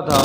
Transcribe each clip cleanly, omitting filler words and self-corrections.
تھا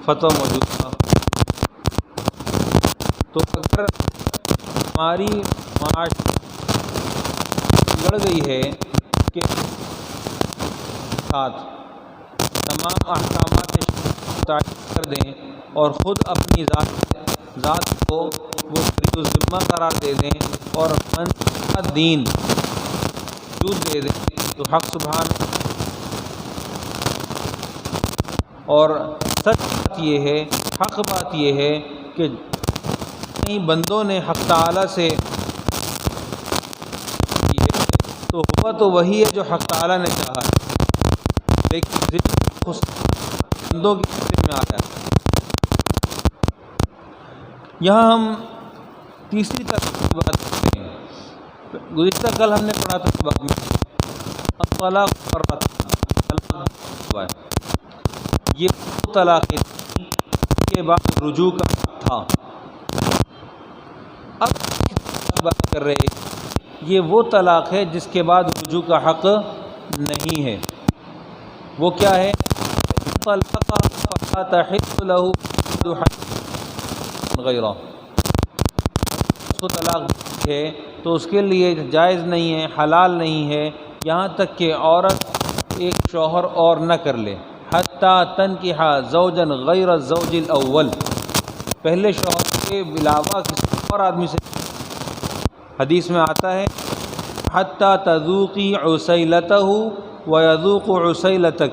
فتویٰ موجود تھا. تو اگر ہماری معاشرے بڑھ گئی ہے کہ ساتھ تمام احکامات تعین کر دیں اور خود اپنی ذات کو وہ بری ذمہ قرار دے دیں اور منصب دین وجود دے دیں، تو حق سبحان اور سچ بات یہ ہے، حق بات یہ ہے کہ کئی بندوں نے حق تعالیٰ سے تو ہوا تو وہی ہے جو حق تعالیٰ نے چاہا ہے، لیکن بندوں کی حصے میں آیا. یہاں ہم تیسری طرح کی بات کرتے ہیں. گزشتہ کل ہم نے پڑھا تھا سبق میں الطلاق طلاق، یہ وہ طلاق کے بعد رجوع کا تھا. اب بات کر رہے ہیں یہ وہ طلاق ہے جس کے بعد رجوع کا حق نہیں ہے. وہ کیا ہے؟ طلق فلا تحل له غیرہ. اس کو طلاق ہے تو اس کے لیے جائز نہیں ہے، حلال نہیں ہے یہاں تک کہ عورت ایک شوہر اور نہ کر لے. حتی تنکح زوجا غیر الزوج الاول، پہلے شوہر کے علاوہ کسی اور آدمی سے. حدیث میں آتا ہے حتی تذوقی عسیلتہ ویذوق عسیلتک،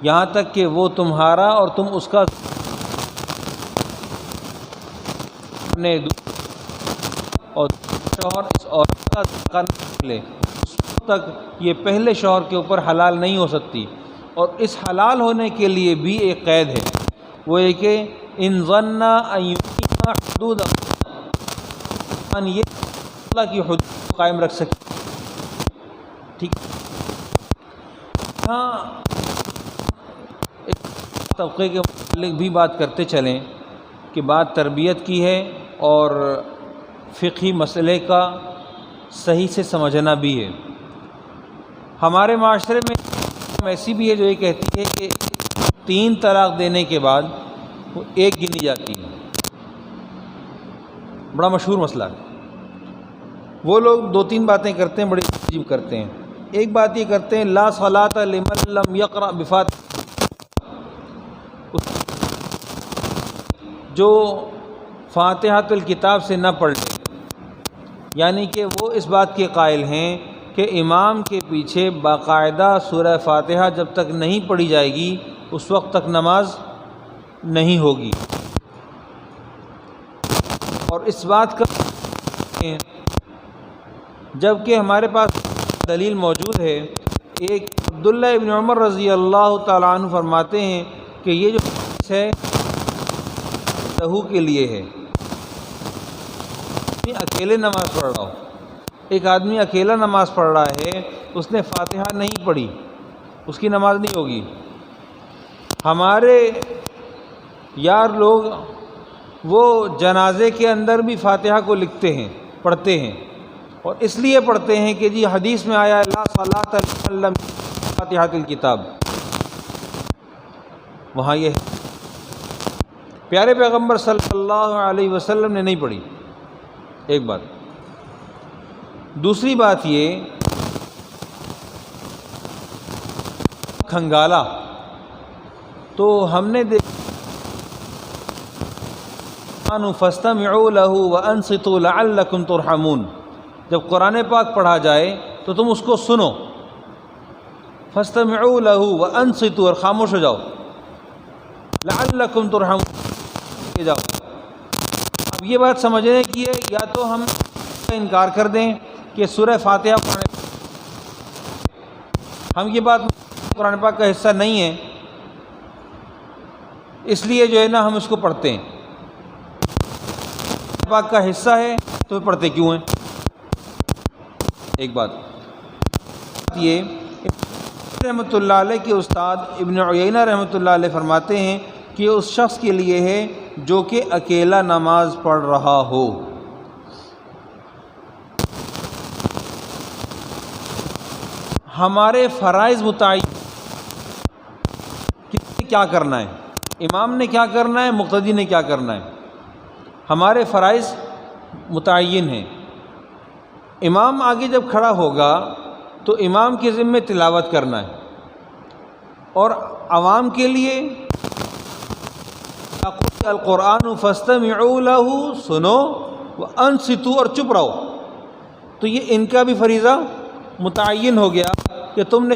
یہاں تک کہ وہ تمہارا اور تم اس کا اور شوہر اس عورت کا ذائقہ نہ لے، اس وقت تک یہ پہلے شوہر کے اوپر حلال نہیں ہو سکتی. اور اس حلال ہونے کے لیے بھی ایک قید ہے، وہ یہ کہ ان ظن ان یقیم حدود یہ اللہ کی حدود کو قائم رکھ سکے. ٹھیک. ہاں ایک طبقے کے متعلق بھی بات کرتے چلیں کہ بات تربیت کی ہے اور فقہی مسئلے کا صحیح سے سمجھنا بھی ہے. ہمارے معاشرے میں ایسی بھی ہے جو یہ کہتی ہے کہ 3 طلاق دینے کے بعد وہ ایک گنی جاتی ہے. بڑا مشہور مسئلہ ہے. وہ لوگ 2-3 باتیں کرتے ہیں، بڑی عجیب کرتے ہیں. ایک بات یہ کرتے ہیں لا صلاۃ لمن لم یقرأ بفاتحہ، جو فاتحۃ الکتاب سے نہ پڑھ لے، یعنی کہ وہ اس بات کے قائل ہیں کہ امام کے پیچھے باقاعدہ سورہ فاتحہ جب تک نہیں پڑھی جائے گی اس وقت تک نماز نہیں ہوگی. اور اس بات کا جب کہ ہمارے پاس دلیل موجود ہے. ایک عبداللہ ابن عمر رضی اللہ تعالیٰ عنہ فرماتے ہیں کہ یہ جو حدیث ہے لہو کے لیے ہے. اکیلے نماز پڑھ رہا ہو، ایک آدمی اکیلا نماز پڑھ رہا ہے، اس نے فاتحہ نہیں پڑھی، اس کی نماز نہیں ہوگی. ہمارے یار لوگ وہ جنازے کے اندر بھی فاتحہ کو لکھتے ہیں، پڑھتے ہیں، اور اس لیے پڑھتے ہیں کہ جی حدیث میں آیا لا صلاۃ لمن فاتحۃ الکتاب. وہاں یہ ہے پیارے پیغمبر صلی اللہ علیہ وسلم نے نہیں پڑھی. ایک بات. دوسری بات یہ کھنگالا تو ہم نے دیکھا فاستمعوا له وانصتوا لعلکم ترحمون، جب قرآن پاک پڑھا جائے تو تم اس کو سنو. فاستمعوا له وانصتوا، اور خاموش ہو جاؤ. لعلکم ترحمون جاؤ. اب یہ بات سمجھنے کی ہے یا تو ہم انکار کر دیں کہ سورہ فاتحہ قرآن، ہم یہ بات قرآن پاک کا حصہ نہیں ہے اس لیے جو ہے نا ہم اس کو پڑھتے ہیں. قرآن پاک کا حصہ ہے تو پڑھتے کیوں ہیں؟ ایک بات یہ رحمۃ اللہ علیہ کے استاد ابن عیینہ رحمۃ اللہ علیہ فرماتے ہیں کہ اس شخص کے لیے ہے جو کہ اکیلا نماز پڑھ رہا ہو۔ ہمارے فرائض متعین کیا کرنا ہے، امام نے کیا کرنا ہے، مقتدی نے کیا کرنا ہے۔ ہمارے فرائض متعین ہیں۔ امام آگے جب کھڑا ہوگا تو امام کے ذمہ تلاوت کرنا ہے، اور عوام کے لیے القرآن فاستمعوا لہ، سنو وانصتوا، اور چپ رہو۔ تو یہ ان کا بھی فریضہ متعین ہو گیا کہ تم نے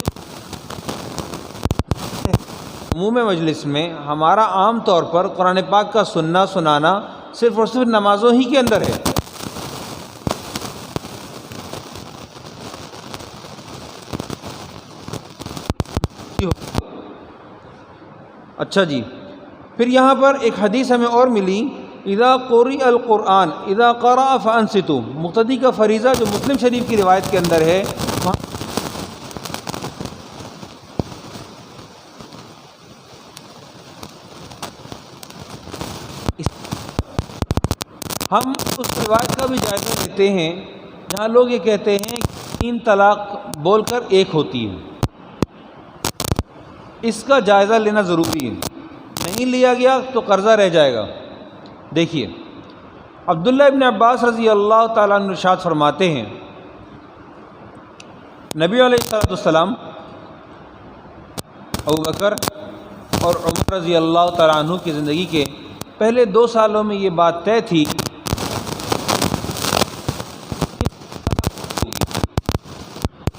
عموم مجلس میں ہمارا عام طور پر قرآن پاک کا سننا سنانا صرف اور صرف نمازوں ہی کے اندر ہے۔ اچھا جی، پھر یہاں پر ایک حدیث ہمیں اور ملی، اذا قرئ القرآن اذا قرأ فانصتوا، مقتدی کا فریضہ جو مسلم شریف کی روایت کے اندر ہے، ہم اس روایت کا بھی جائزہ لیتے ہیں جہاں لوگ یہ کہتے ہیں کہ 3 طلاق بول کر ایک ہوتی ہے۔ اس کا جائزہ لینا ضروری ہے، نہیں لیا گیا تو قرضہ رہ جائے گا۔ دیکھیے، عبداللہ ابن عباس رضی اللہ تعالیٰ عنہ ارشاد فرماتے ہیں، نبی علیہ السلام، ابوبکر اور عمر رضی اللہ تعالیٰ عنہ کی زندگی کے پہلے 2 سالوں میں یہ بات طے تھی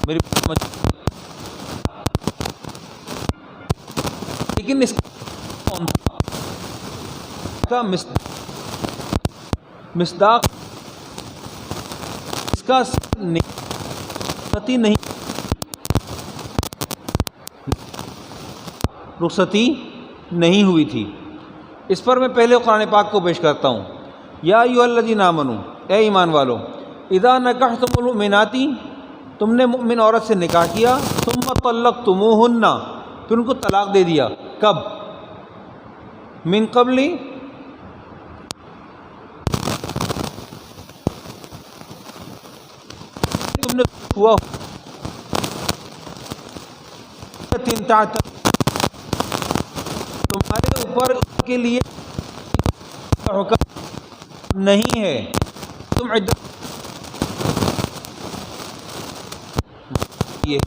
میری، لیکن اس کا مصداق اس کا رخصتی نہیں ہوئی تھی۔ اس پر میں پہلے قرآن پاک کو پیش کرتا ہوں، یا ایھا الذین آمنوا، اے ایمان والو، اذا نکحتم المؤمنات، تم نے مؤمن عورت سے نکاح کیا، ثم طلقتموہن، پھر ان کو طلاق دے دیا، کب؟ من قبل، تم نے ہوا تمہارے اوپر کے لیے حکم نہیں ہے، تم عدت یہ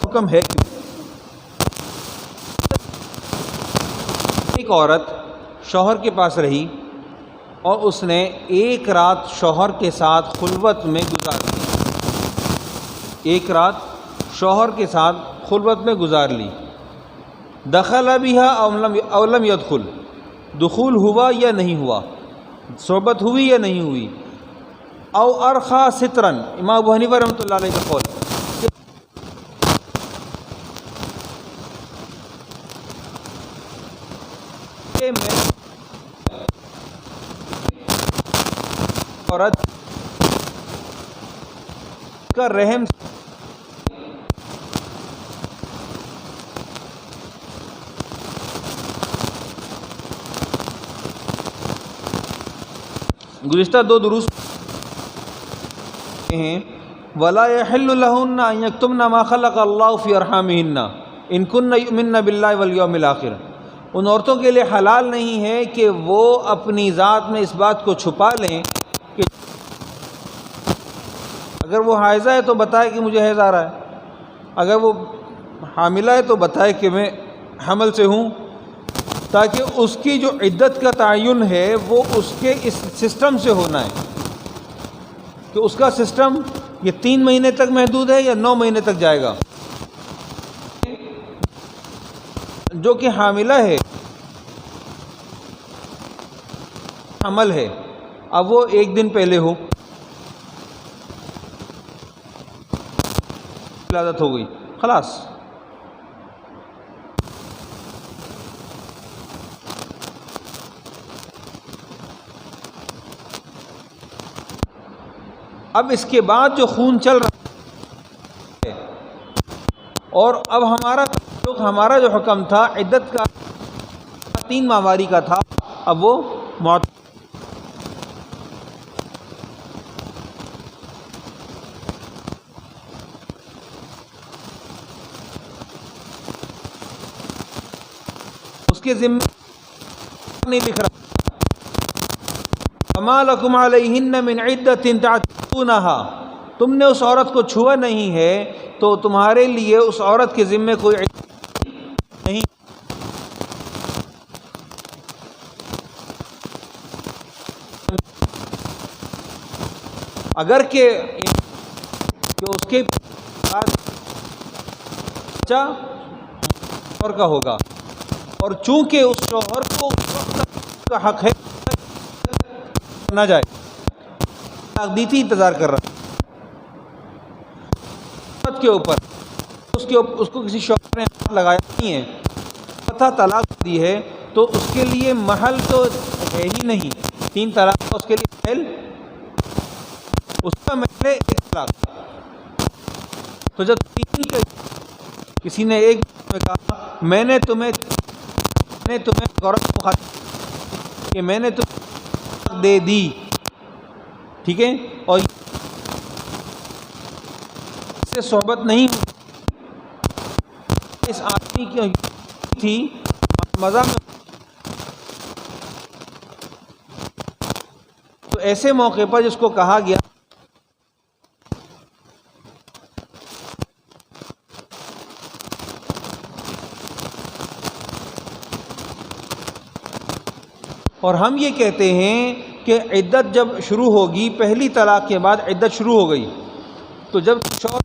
حکم ہے۔ ایک عورت شوہر کے پاس رہی اور اس نے ایک رات شوہر کے ساتھ خلوت میں گزار لی، ایک رات شوہر کے ساتھ خلوت میں گزار لی، دخل بہا او لم يدخل، دخول ہوا یا نہیں ہوا، صحبت ہوئی یا نہیں ہوئی، او ارخا سترن، امام ابو حنیفہ رحمۃ اللہ علیہ کا قول، عورت کا رحم گزشتہ 2 دروس ہیں، وَلَا يَحِلُّ لَهُنَّ أَن يَكْتُمْنَ مَا خَلَقَ اللَّهُ فِي أَرْحَامِهِنَّ إِن كُنَّ يُؤْمِنَّ بِاللَّهِ وَالْيَوْمِ الْآخِرِ، ان عورتوں کے لیے حلال نہیں ہے کہ وہ اپنی ذات میں اس بات کو چھپا لیں کہ اگر وہ حائضہ ہے تو بتائے کہ مجھے حیض آ رہا ہے، اگر وہ حاملہ ہے تو بتائے کہ میں حمل سے ہوں، تاکہ اس کی جو عدت کا تعین ہے وہ اس کے اس سسٹم سے ہونا ہے کہ اس کا سسٹم یہ 3 مہینے تک محدود ہے یا 9 مہینے تک جائے گا۔ جو کہ حاملہ ہے، حمل ہے، اب وہ 1 دن پہلے ہو، ولادت ہو گئی، خلاص۔ اب اس کے بعد جو خون چل رہا اور اب ہمارا تعلق، ہمارا جو حکم تھا عدت کا 3 ماہواری کا تھا، اب وہ اس کے ذمہ نہیں لکھ رہا. وَمَا لَكُمْ عَلَيْهِنَّ مِنْ عِدَّةٍ تَعْتَدُونَهَا، تم نے اس عورت کو چھوا نہیں ہے تو تمہارے لیے اس عورت کے ذمے کوئی عدت نہیں. اگر کہ اس کے بچہ شوہر کا ہوگا، اور چونکہ اس شوہر کو کا حق ہے نہ جائے، تقدیتی انتظار کر رہا کے اوپر، اس کو کسی شوہر نے ہاتھ لگایا نہیں ہے، پتہ طلاق دی ہے، تو اس کے لیے محل تو ہے ہی نہیں. 3 طلاق کا اس کے لیے محل، اس کا محل 1 طلاق. تو جب 3 کسی نے ایک میں کہا میں نے تمہیں عورت کو مخاطب کہ میں نے تمہیں دے دی، ٹھیک ہے، اور سے صحبت نہیں ہوئی، اس آدمی کی تھی مزہ میں، تو ایسے موقع پر جس کو کہا گیا اور ہم یہ کہتے ہیں کہ عدت جب شروع ہوگی، پہلی طلاق کے بعد عدت شروع ہو گئی، تو جب شوہر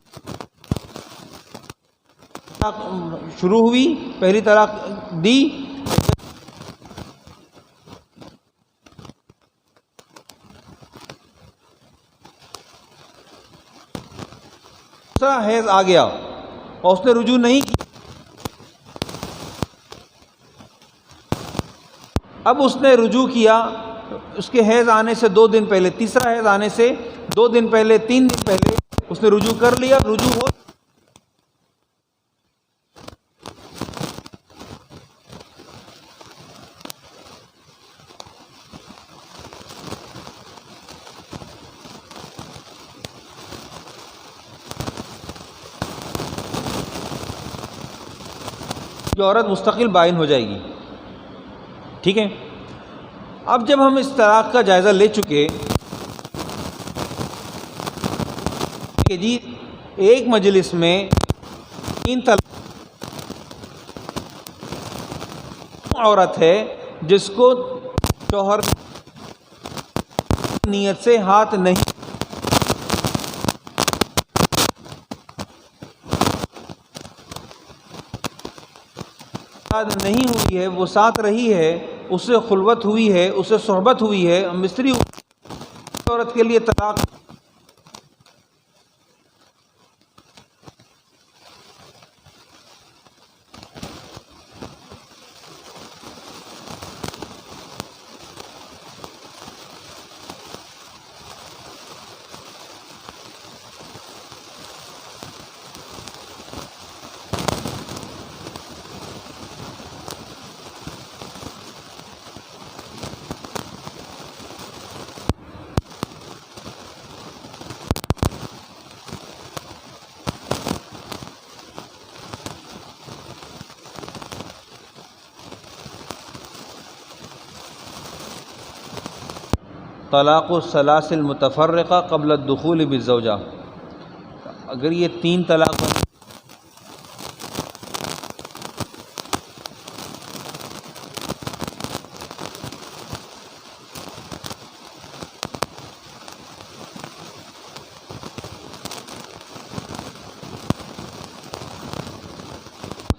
شروع ہوئی، پہلی طلاق دی، دوسرا حیض آ گیا اور اس نے رجوع نہیں کی، اب اس نے رجوع کیا، اس کے حیض آنے سے 2 دن پہلے، تیسرا حیض آنے سے 2 دن پہلے، 3 دن پہلے اس نے رجوع کر لیا، رجوع ہو جو عورت مستقل بائن ہو جائے گی. ٹھیک ہے، اب جب ہم اس طلاق کا جائزہ لے چکے کہ جی ایک مجلس میں 3 طلاق عورت ہے جس کو شوہر نیت سے ہاتھ نہیں ہوئی ہے، وہ ساتھ رہی ہے، اس سے خلوت ہوئی ہے، اس سے صحبت ہوئی ہے، مستری عورت کے لیے طلاق طلاق الثلاث المتفرقہ قبل الدخول بالزوجہ. اگر یہ 3 طلاق اس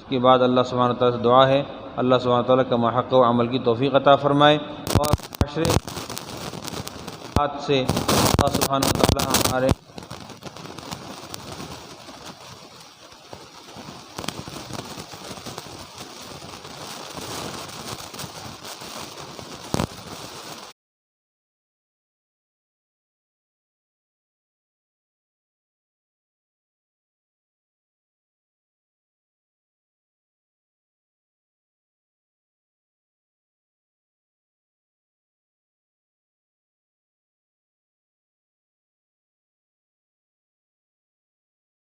کے بعد اللہ سبحانہ تعالیٰ سے دعا ہے اللہ سبحانہ تعالیٰ کا محق و عمل کی توفیق عطا فرمائے، اور معاشرے سے اللہ سبحانہ تعالیٰ ہمارے